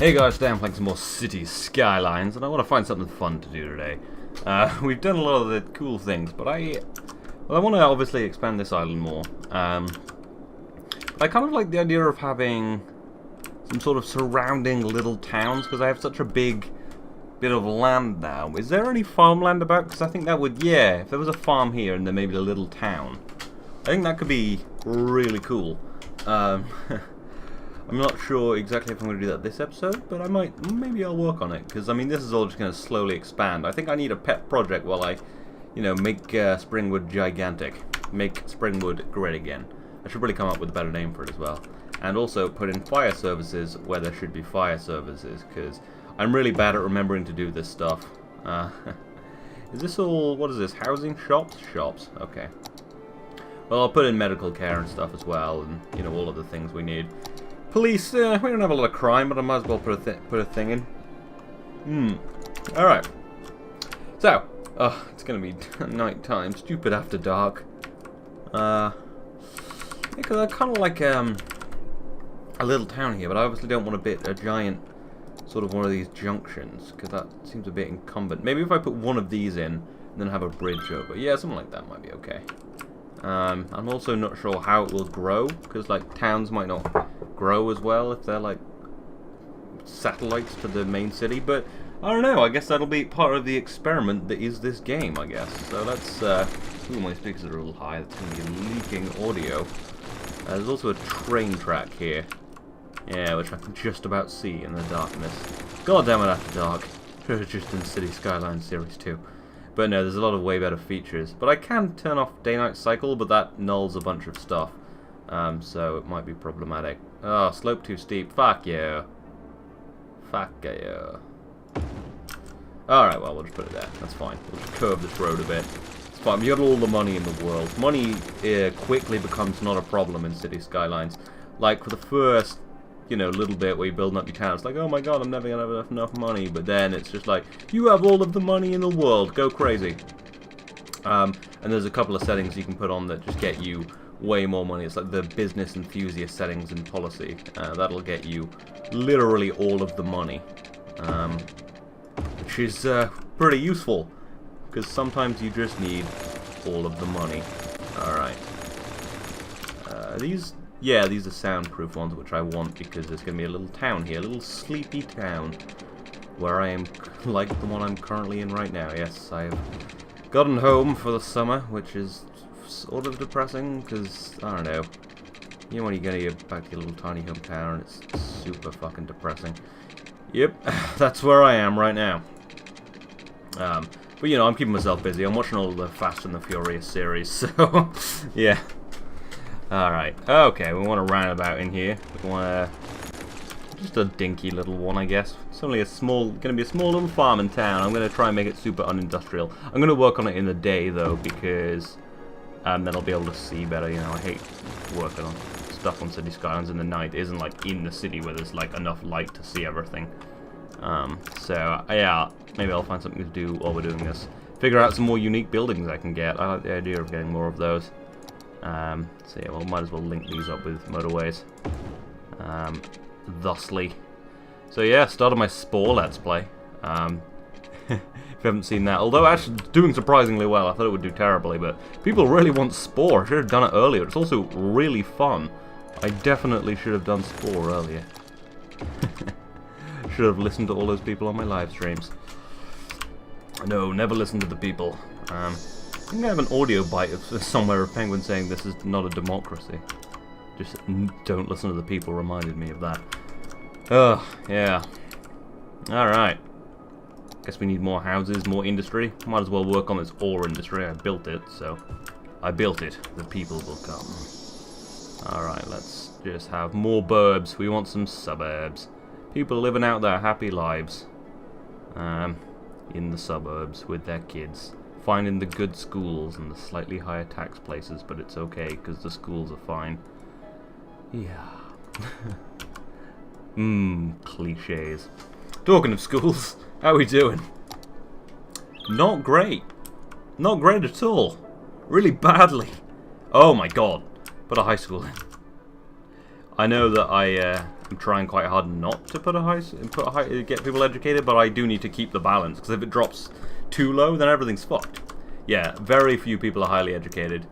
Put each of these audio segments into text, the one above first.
Hey guys, today I'm playing some more City Skylines, and I want to find something fun to do today. We've done a lot of the cool things, but I want to obviously expand this island more. I kind of like the idea of having some sort of surrounding little towns, because I have such a big bit of land now. Is there any farmland about? Because I think that would, yeah, if there was a farm here and then maybe a little town, I think that could be really cool. I'm not sure exactly if I'm going to do that this episode, but I might, maybe I'll work on it, because, I mean, this is all just going to slowly expand. I think I need a pet project while I, you know, make Springwood gigantic. Make Springwood great again. I should really come up with a better name for it as well. And also put in fire services where there should be fire services, because I'm really bad at remembering to do this stuff. Is this all, what is this, housing? Shops? Shops, okay. Well, I'll put in medical care and stuff as well, and, you know, all of the things we need. Police, we don't have a lot of crime, but I might as well put a thing in. Alright. So, it's gonna be night time. Stupid after dark. Because I kind of like a little town here, but I obviously don't want a giant, sort of one of these junctions, because that seems a bit incumbent. Maybe if I put one of these in, and then have a bridge over. Yeah, something like that might be okay. I'm also not sure how it will grow, because like towns might not grow as well if they're like satellites to the main city, but I don't know, I guess that'll be part of the experiment that is this game, I guess. So let's, ooh, my speakers are a little high, that's going to be leaking audio. There's also a train track here, yeah, which I can just about see in the darkness. God damn it, after dark. Just in City Skylines Series 2. But no, there's a lot of way better features. But I can turn off day-night cycle, but that nulls a bunch of stuff. So it might be problematic. Oh, slope too steep. Fuck you. Fuck you. Alright, well, we'll just put it there. That's fine. We'll just curve this road a bit. It's fine. You got all the money in the world. Money quickly becomes not a problem in City Skylines. Like, for the first, you know, little bit where you're building up your town, it's like, oh my god, I'm never going to have enough money. But then it's just like, you have all of the money in the world. Go crazy. And there's a couple of settings you can put on that just get you way more money. It's like the business enthusiast settings in policy. That'll get you literally all of the money. Which is pretty useful, because sometimes you just need all of the money. Alright. These are soundproof ones, which I want, because there's going to be a little town here, a little sleepy town, where I am like the one I'm currently in right now. Yes, I've gotten home for the summer, which is sort of depressing, because, I don't know, you know when you get back to your little tiny hometown, it's super fucking depressing. Yep, that's where I am right now. But you know, I'm keeping myself busy. I'm watching all the Fast and the Furious series, so, yeah. Alright, okay, we want to roundabout in here. We want just a dinky little one, I guess. It's only gonna be a small little farm in town. I'm gonna try and make it super unindustrial. I'm gonna work on it in the day, though, because then I'll be able to see better. You know, I hate working on stuff on City Skylines in the night. It isn't like in the city where there's like enough light to see everything. So yeah, maybe I'll find something to do while we're doing this. Figure out some more unique buildings I can get. I like the idea of getting more of those. So yeah, well, might as well link these up with motorways. Thusly. So yeah, started my Spore Let's Play. If you haven't seen that, although actually doing surprisingly well. I thought it would do terribly, but people really want Spore. I should have done it earlier. It's also really fun. I definitely should have done Spore earlier. Should have listened to all those people on my live streams. No, never listen to the people. I think I have an audio bite of somewhere of Penguin saying this is not a democracy. Just don't listen to the people reminded me of that. Oh, yeah. Alright. Guess we need more houses, more industry. Might as well work on this ore industry. I built it, so I built it. The people will come. Alright, let's just have more burbs. We want some suburbs. People living out their happy lives. In the suburbs with their kids. Finding the good schools and the slightly higher tax places, but it's okay, because the schools are fine. Yeah. Cliches. Talking of schools, how are we doing? Not great. Not great at all. Really badly. Oh my god. Put a high school in. I know that I'm trying quite hard not to get people educated, but I do need to keep the balance, because if it drops too low, then everything's fucked. Yeah, very few people are highly educated.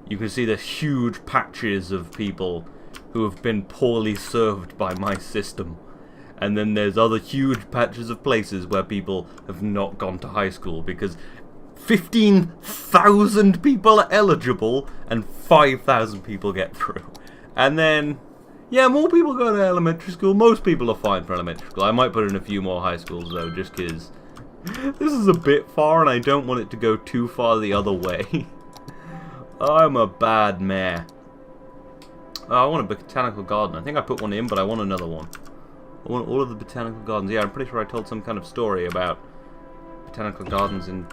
You can see the huge patches of people who have been poorly served by my system. And then there's other huge patches of places where people have not gone to high school because 15,000 people are eligible and 5,000 people get through. And then, yeah, more people go to elementary school. Most people are fine for elementary school. I might put in a few more high schools though, just because this is a bit far and I don't want it to go too far the other way. I'm a bad mayor. I want a botanical garden. I think I put one in, but I want another one. I want all of the botanical gardens. Yeah, I'm pretty sure I told some kind of story about botanical gardens in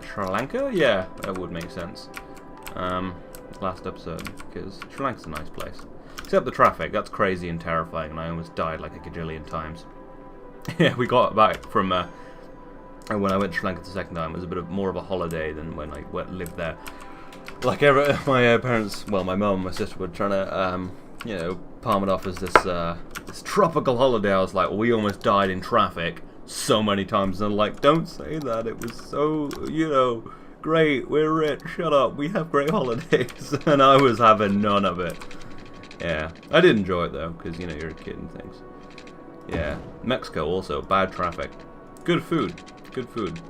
Sri Lanka? Yeah, that would make sense. Last episode, because Sri Lanka's a nice place. Except the traffic, that's crazy and terrifying, and I almost died like a gajillion times. Yeah, we got back from when I went to Sri Lanka the second time. It was a bit more of a holiday than when I lived there. Like my parents, well, my mum and my sister were trying to, you know, palm it off as this tropical holiday. I was like, well, we almost died in traffic so many times, and I'm like, don't say that. It was so, you know, great. We're rich. Shut up. We have great holidays, and I was having none of it. Yeah, I did enjoy it though, because you know you're a kid and things. Yeah, Mexico also bad traffic, good food, good food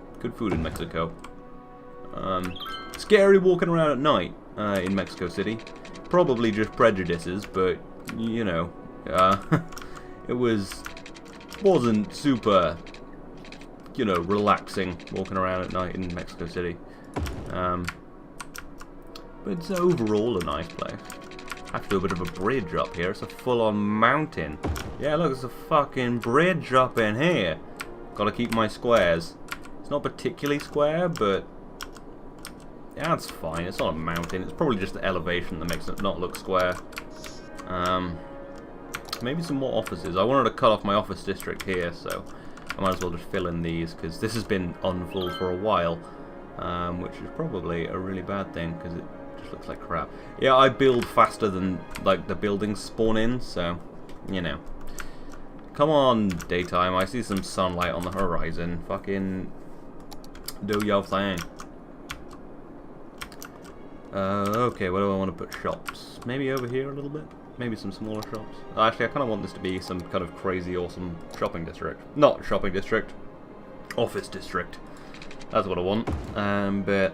in Mexico. Scary walking around at night in Mexico City. Probably just prejudices, but you know, it wasn't super, you know, relaxing walking around at night in Mexico City. But it's overall a nice place. I have to do a bit of a bridge up here. It's a full-on mountain. Yeah, look, it's a fucking bridge up in here. Gotta keep my squares. It's not particularly square, but yeah, it's fine. It's not a mountain. It's probably just the elevation that makes it not look square. Maybe some more offices. I wanted to cut off my office district here, so I might as well just fill in these, because this has been unfull for a while, which is probably a really bad thing, because it just looks like crap. Yeah, I build faster than, like, the buildings spawn in, so, you know. Come on, daytime. I see some sunlight on the horizon. Fucking do your thing. Okay, where do I want to put shops? Maybe over here a little bit? Maybe some smaller shops? Actually, I kind of want this to be some kind of crazy, awesome shopping district. Not shopping district. Office district. That's what I want. But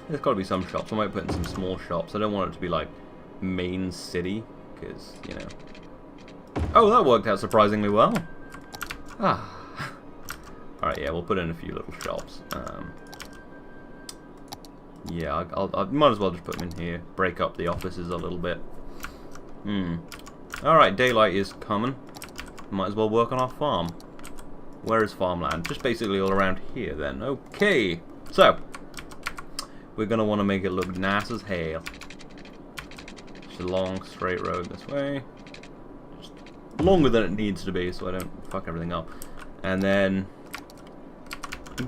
there's got to be some shops. I might put in some small shops. I don't want it to be like main city, because, you know. Oh, that worked out surprisingly well. Ah. Alright, yeah, we'll put in a few little shops. Yeah, I might as well just put them in here. Break up the offices a little bit. Alright, daylight is coming. Might as well work on our farm. Where is farmland? Just basically all around here then. Okay, so we're going to want to make it look nice as hell. Just a long straight road this way. Just longer than it needs to be so I don't fuck everything up. And then,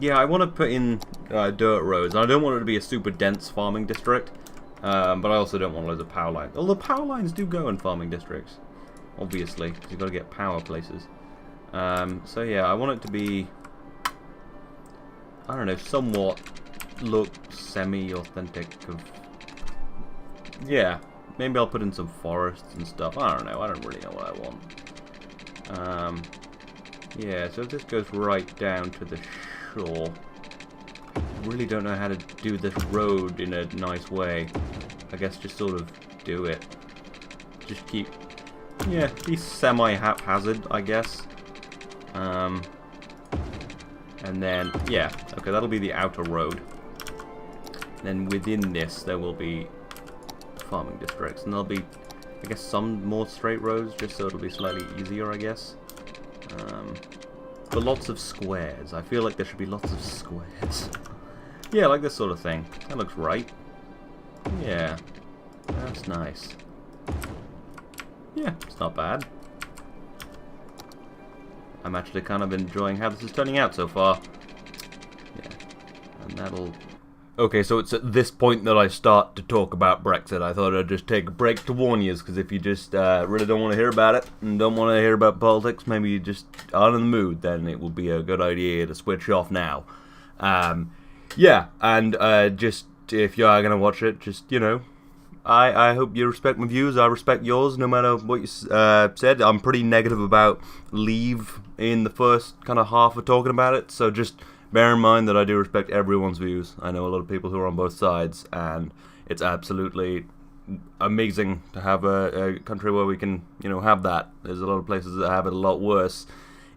yeah, I want to put in dirt roads. I don't want it to be a super dense farming district, but I also don't want loads of power lines. Although power lines do go in farming districts, obviously, because you've got to get power places. So yeah, I want it to be, I don't know, somewhat look semi-authentic of, yeah, maybe I'll put in some forests and stuff. I don't know, I don't really know what I want. Yeah, so if this goes right down to the shore, I really don't know how to do this road in a nice way. I guess just sort of do it. Just keep, yeah, be semi-haphazard, I guess. And then, yeah, okay, that'll be the outer road. Then within this, there will be farming districts, and there'll be, I guess, some more straight roads, just so it'll be slightly easier, I guess. But lots of squares. I feel like there should be lots of squares. Yeah, like this sort of thing. That looks right. Yeah, that's nice. Yeah, it's not bad. I'm actually kind of enjoying how this is turning out so far. Yeah, and that'll Okay, so it's at this point that I start to talk about Brexit. I thought I'd just take a break to warn you, because if you just really don't want to hear about it, and don't want to hear about politics, maybe you just aren't in the mood, then it will be a good idea to switch off now. Yeah, and just, if you are going to watch it, just, you know, I hope you respect my views, I respect yours, no matter what you said. I'm pretty negative about Leave in the first kind of half of talking about it, so just bear in mind that I do respect everyone's views. I know a lot of people who are on both sides, and it's absolutely amazing to have a country where we can, you know, have that. There's a lot of places that have it a lot worse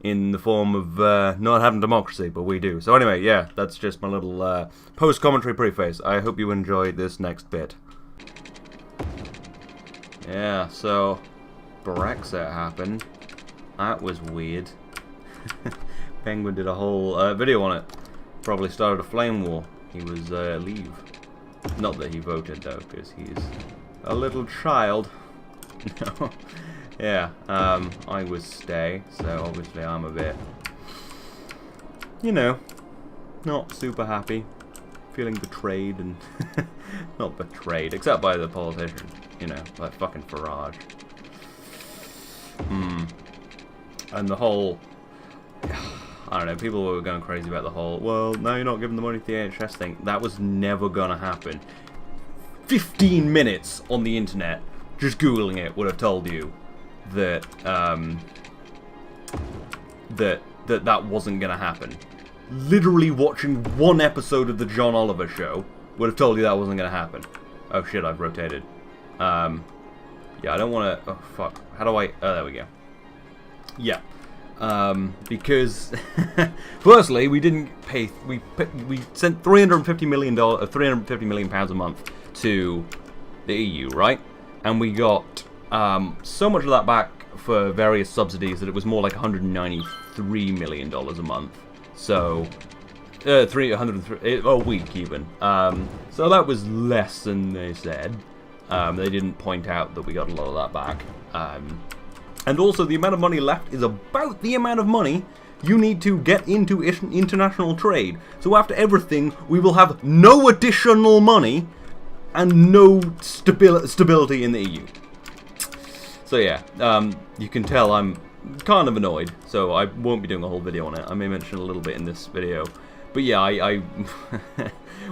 in the form of not having democracy, but we do. So anyway, yeah, that's just my little post-commentary preface. I hope you enjoy this next bit. Yeah, so Brexit happened. That was weird. Penguin did a whole video on it. Probably started a flame war. He was Leave. Not that he voted though, because he's a little child. No. Yeah, I was Stay, so obviously I'm a bit, you know, not super happy. Feeling betrayed and not betrayed, except by the politician, you know, like fucking Farage. And the whole, I don't know, people were going crazy about the whole, well, now you're not giving the money to the NHS thing. That was never gonna happen. 15 minutes on the internet, just Googling it, would have told you that, that wasn't gonna happen. Literally watching one episode of the John Oliver show would have told you that wasn't gonna happen. Oh shit, I've rotated. Yeah, I don't wanna, oh fuck, how do I, oh there we go. Yeah. Because firstly, we didn't pay. We sent $350 million a month to the EU, right? And we got so much of that back for various subsidies that it was more like $193 million a month. So 303 a week even. So that was less than they said. They didn't point out that we got a lot of that back. And also, the amount of money left is about the amount of money you need to get into international trade. So after everything, we will have no additional money and no stability in the EU. So yeah, you can tell I'm kind of annoyed, so I won't be doing a whole video on it. I may mention a little bit in this video. But yeah, I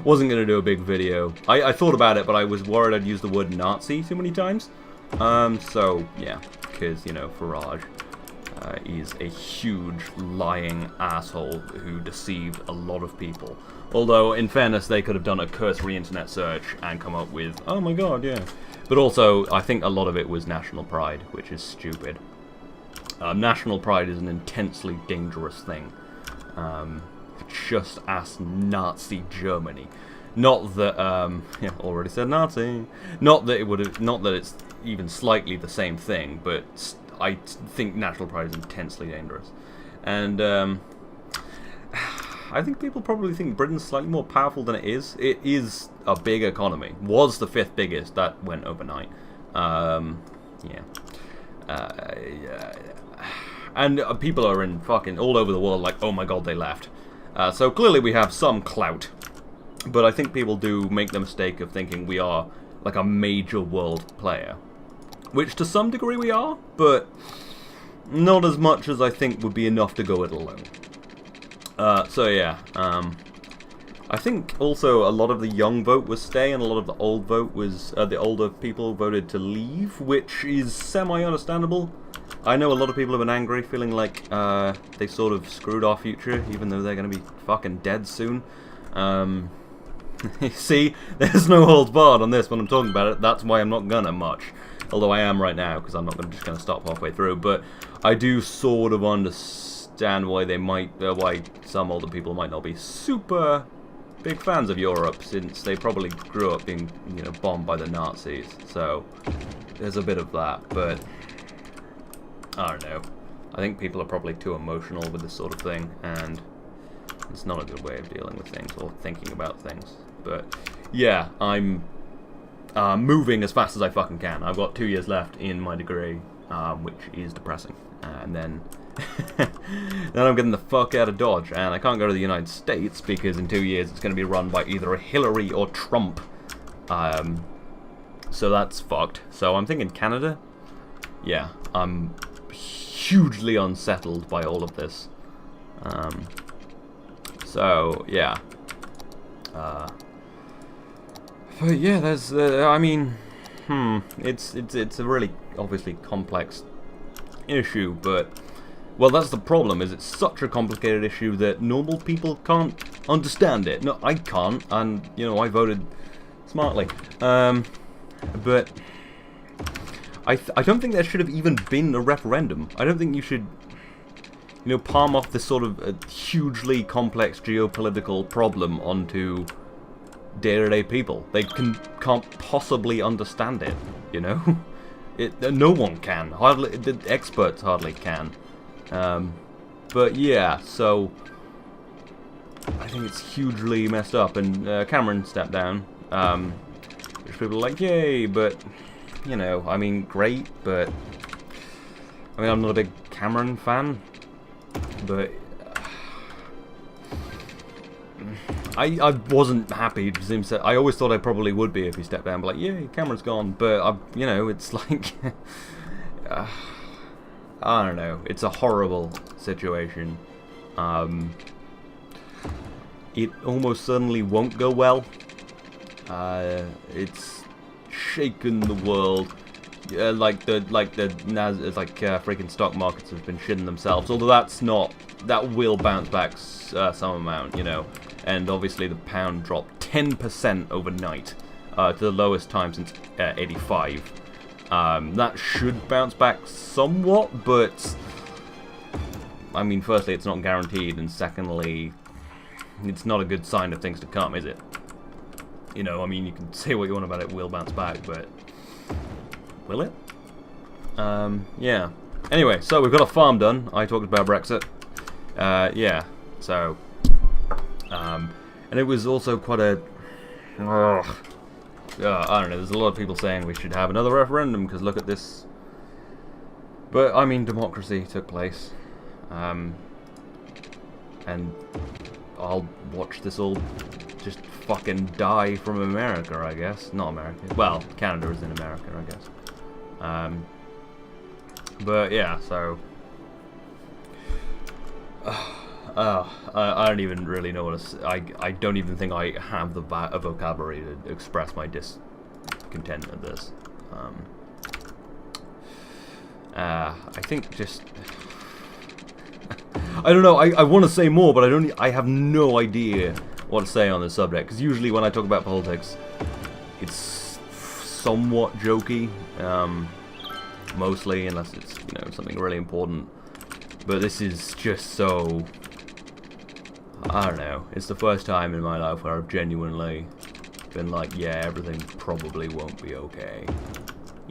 wasn't going to do a big video. I thought about it, but I was worried I'd use the word Nazi too many times. So yeah. Because, you know, Farage is a huge lying asshole who deceived a lot of people. Although, in fairness, they could have done a cursory internet search and come up with, oh my god, yeah. But also, I think a lot of it was national pride, which is stupid. National pride is an intensely dangerous thing. Just ask Nazi Germany. Not that, yeah, already said Nazi. Not that it would have, not that it's even slightly the same thing, but I think national pride is intensely dangerous. And I think people probably think Britain's slightly more powerful than it is. It is a big economy. Was the 5th biggest. That went overnight. Yeah. And people are in fucking all over the world like, oh my god, they left. So clearly we have some clout. But I think people do make the mistake of thinking we are like a major world player. Which to some degree we are, but not as much as I think would be enough to go it alone. So yeah, I think also a lot of the young vote was Stay, and a lot of the old vote was, the older people voted to Leave, which is semi-understandable. I know a lot of people have been angry, feeling like they sort of screwed our future, even though they're going to be fucking dead soon. See, there's no holds barred on this when I'm talking about it. That's why I'm not gonna much. Although I am right now, because I'm not just going to stop halfway through. But I do sort of understand why they might, why some older people might not be super big fans of Europe, since they probably grew up being, you know, bombed by the Nazis. So there's a bit of that. But I don't know. I think people are probably too emotional with this sort of thing, and it's not a good way of dealing with things or thinking about things. But yeah, I'm moving as fast as I fucking can. I've got 2 years left in my degree, which is depressing. And then then I'm getting the fuck out of Dodge, and I can't go to the United States because in 2 years it's going to be run by either Hillary or Trump. So that's fucked. So I'm thinking Canada. Yeah, I'm hugely unsettled by all of this. So yeah. But yeah, there's. I mean, it's a really obviously complex issue, but well, that's the problem. Is it's such a complicated issue that normal people can't understand it. No, I can't, and you know, I voted smartly. But I don't think there should have even been a referendum. I don't think you should, you know, palm off this sort of hugely complex geopolitical problem onto day-to-day people. They can't possibly understand it, you know? No one can. Hardly, the experts hardly can. But yeah, so I think it's hugely messed up, and Cameron stepped down, which people are like, yay, but, you know, I mean, great, but, I mean, I'm not a big Cameron fan, but I wasn't happy to see him. I always thought I probably would be if he stepped down, but like, yay, Cameron's gone, but, you know, it's like, I don't know, it's a horrible situation. It almost certainly won't go well. It's shaken the world. Freaking stock markets have been shitting themselves. Although that will bounce back some amount, you know. And obviously the pound dropped 10% overnight to the lowest time since '85. That should bounce back somewhat, but I mean, firstly, it's not guaranteed, and secondly, it's not a good sign of things to come, is it? You know, I mean, you can say what you want about it, will bounce back, but will it? Yeah. Anyway, so we've got a farm done. I talked about Brexit. Yeah, so, and it was also quite a, I don't know, there's a lot of people saying we should have another referendum, because look at this. But, I mean, democracy took place. And I'll watch this all just fucking die from America, I guess. Not America. Well, Canada is in America, I guess. But yeah, so I don't even really know what to I don't even think I have the vocabulary to express my discontent at this. I think just I don't know. I want to say more, but I have no idea what to say on this subject. Because usually when I talk about politics, it's somewhat jokey, mostly, unless it's, you know, something really important. But this is just so, I don't know. It's the first time in my life where I've genuinely been like, yeah, everything probably won't be okay.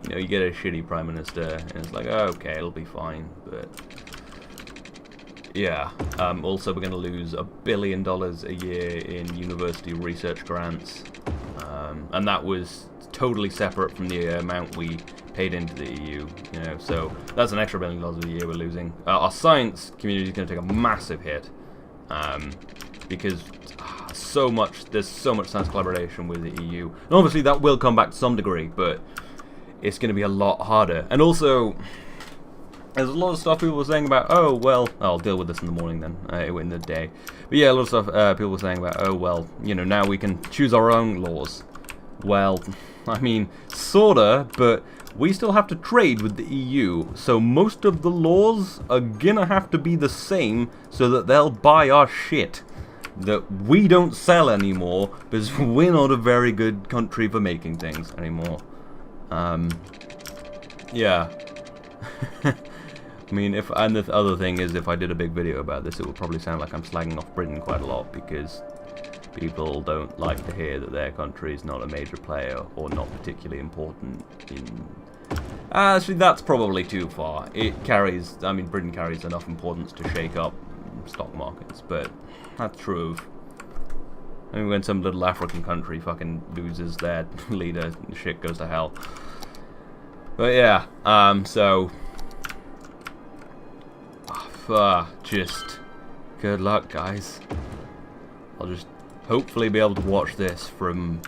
You know, you get a shitty prime minister, and it's like, oh, okay, it'll be fine, but yeah. Also, we're going to lose $1 billion a year in university research grants, and that was totally separate from the amount we paid into the EU. You know, so that's an extra $1 billion a year we're losing. Our science community is going to take a massive hit, because there's so much science collaboration with the EU, and obviously that will come back to some degree, but it's going to be a lot harder. And also, there's a lot of stuff people were saying about, oh, well, I'll deal with this in the morning then, in the day. But yeah, a lot of stuff people were saying about, oh, well, you know, now we can choose our own laws. Well, I mean, sorta, but we still have to trade with the EU, so most of the laws are gonna have to be the same so that they'll buy our shit that we don't sell anymore, because we're not a very good country for making things anymore. Yeah. I mean, and the other thing is, if I did a big video about this, it would probably sound like I'm slagging off Britain quite a lot, because people don't like to hear that their country is not a major player, or not particularly important in... Actually, that's probably too far. It carries, I mean, Britain carries enough importance to shake up stock markets, but that's true of... I mean, when some little African country fucking loses their leader, shit goes to hell. But yeah, so... just good luck, guys. I'll just hopefully be able to watch this from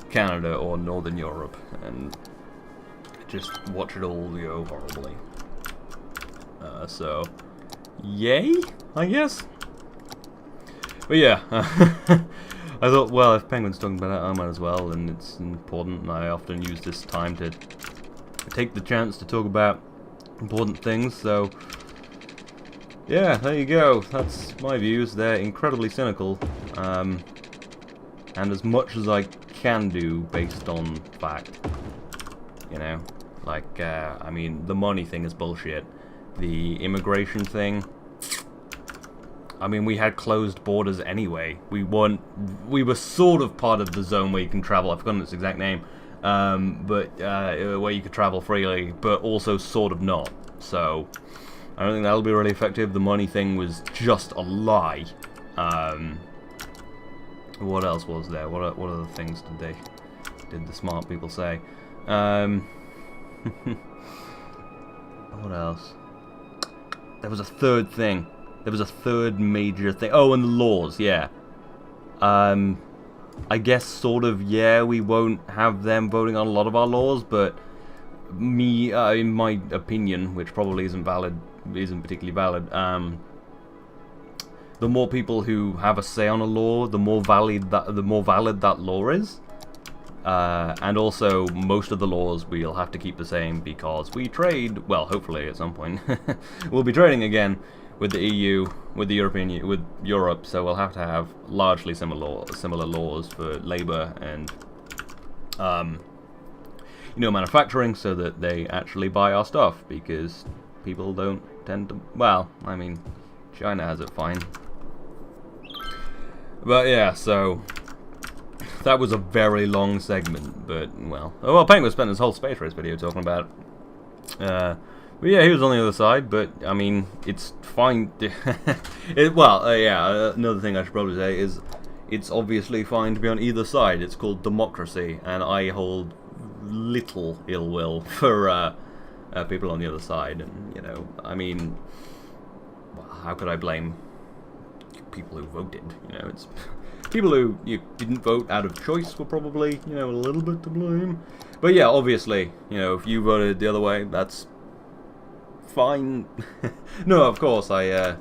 Canada or Northern Europe and just watch it all go horribly. So, yay, I guess. But yeah, I thought, well, if Penguin's talking about it, I might as well, and it's important, and I often use this time to take the chance to talk about important things, so yeah, there you go. That's my views. They're incredibly cynical, and as much as I can do based on fact, you know, like, I mean, the money thing is bullshit. The immigration thing, I mean, we had closed borders anyway. We were sort of part of the zone where you can travel. I've forgotten its exact name, but where you could travel freely, but also sort of not. So I don't think that'll be really effective. The money thing was just a lie. What else was there? What other things did the smart people say? What else? There was a third thing. There was a third major thing. Oh, and the laws, yeah. I guess sort of, yeah, we won't have them voting on a lot of our laws, but in my opinion, which probably isn't particularly valid, the more people who have a say on a law, the more valid that law is. And also, most of the laws we'll have to keep the same because we trade, well, hopefully at some point, we'll be trading again with the EU, with the with Europe, so we'll have to have largely similar laws for labour and, manufacturing, so that they actually buy our stuff, because people don't tend to, well, I mean, China has it fine. But yeah, so that was a very long segment, but, well, Penguin spent his whole space race video talking about it. But yeah, he was on the other side, but, I mean, it's fine. Another thing I should probably say is it's obviously fine to be on either side. It's called democracy, and I hold little ill will for people on the other side. And, you know, I mean, well, how could I blame people who voted? You know, it's people who didn't vote out of choice were probably, a little bit to blame. But yeah, obviously, if you voted the other way, that's fine. No, of course, I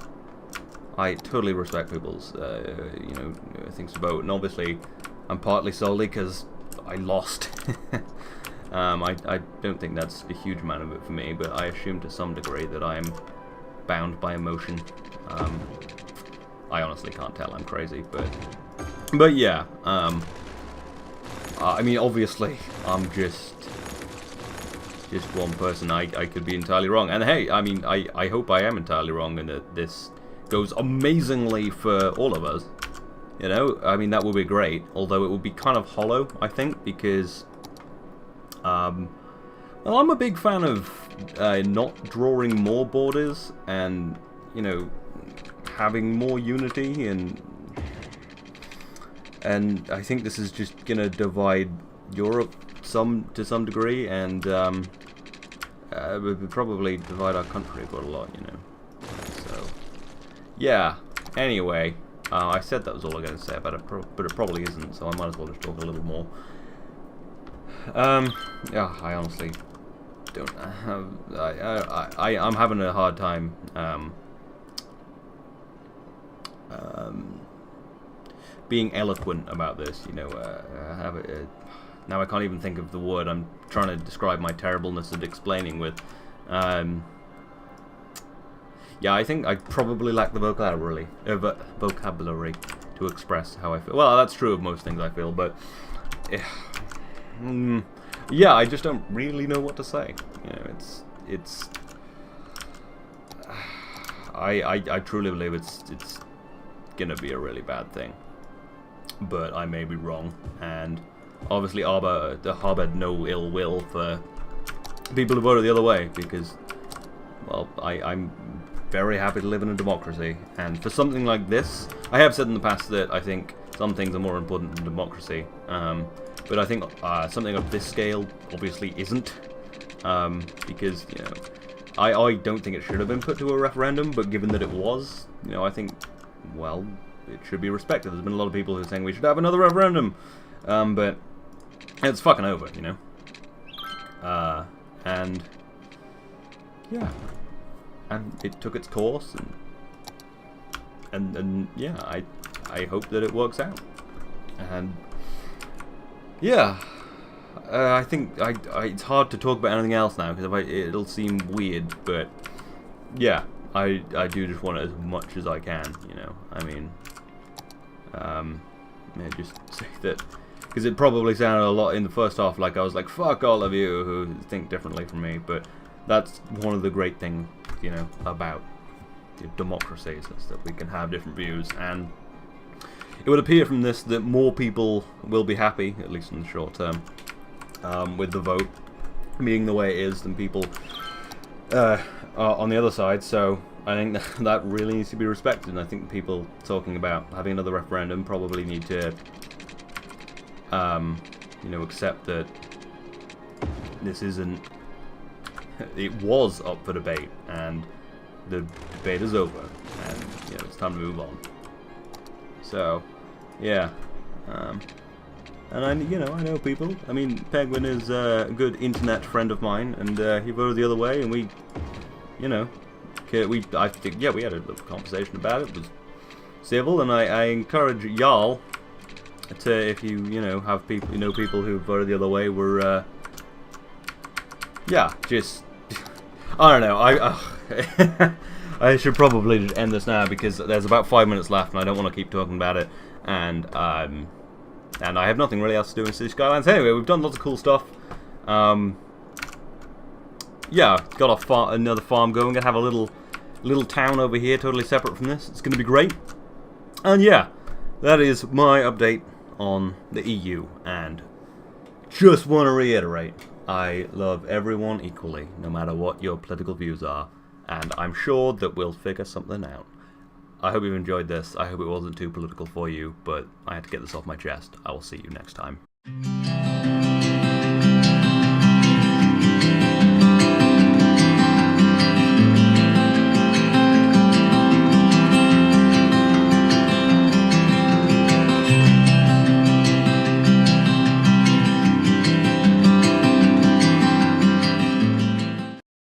totally respect people's, things to vote, and obviously, I'm partly solely because I lost. I don't think that's a huge amount of it for me, but I assume to some degree that I'm bound by emotion. I honestly can't tell. I'm crazy, but yeah. I mean, obviously, I'm just one person. I could be entirely wrong, and hey, I mean, I hope I am entirely wrong, and that this goes amazingly for all of us. You know, I mean, that would be great. Although it would be kind of hollow, I think, because well, I'm a big fan of not drawing more borders, and having more unity, and I think this is just gonna divide Europe to some degree, and it would probably divide our country quite a lot, So, yeah. Anyway, I said that was all I'm going to say about it, but it probably isn't, so I might as well just talk a little more. Yeah, I honestly don't have. I'm having a hard time. Being eloquent about this, now I can't even think of the word I'm trying to describe my terribleness at explaining with. Yeah, I think I probably lack the vocabulary to express how I feel. Well, that's true of most things I feel, but yeah, I just don't really know what to say. It's. I truly believe it's gonna be a really bad thing, but I may be wrong, and obviously harbored no ill will for people who voted the other way, because, well, I'm very happy to live in a democracy, and for something like this, I have said in the past that I think some things are more important than democracy, but I think something of this scale obviously isn't, because, I don't think it should have been put to a referendum, but given that it was, you know, I think, well, it should be respected. There's been a lot of people who are saying we should have another referendum, but it's fucking over, you know. And yeah, and it took its course, and yeah, I hope that it works out, and yeah. I think it's hard to talk about anything else now because it'll seem weird, but yeah, I do just want it as much as I can, you know. I mean, yeah, just say that because it probably sounded a lot in the first half like I was like, fuck all of you who think differently from me, but that's one of the great things, you know, about democracies is that we can have different views, and it would appear from this that more people will be happy, at least in the short term, with the vote being the way it is than people are on the other side. So I think that really needs to be respected, and I think people talking about having another referendum probably need to you know, accept that this isn't, it was up for debate and the debate is over, and you know, it's time to move on. So yeah, and I know people. I mean, Penguin is a good internet friend of mine, and he voted the other way, and we, you know, I think, yeah, we had a little conversation about it. It was civil, and I encourage y'all to, if you know, have people, you know, people who voted the other way were, yeah, just, I don't know, I should probably just end this now because there's about 5 minutes left, and I don't want to keep talking about it, and I have nothing really else to do in City Skylines. Anyway, we've done lots of cool stuff. Yeah, got another farm going. Gonna have a little town over here, totally separate from this. It's gonna be great. And yeah, that is my update on the EU. And just want to reiterate, I love everyone equally, no matter what your political views are. And I'm sure that we'll figure something out. I hope you've enjoyed this. I hope it wasn't too political for you, but I had to get this off my chest. I will see you next time.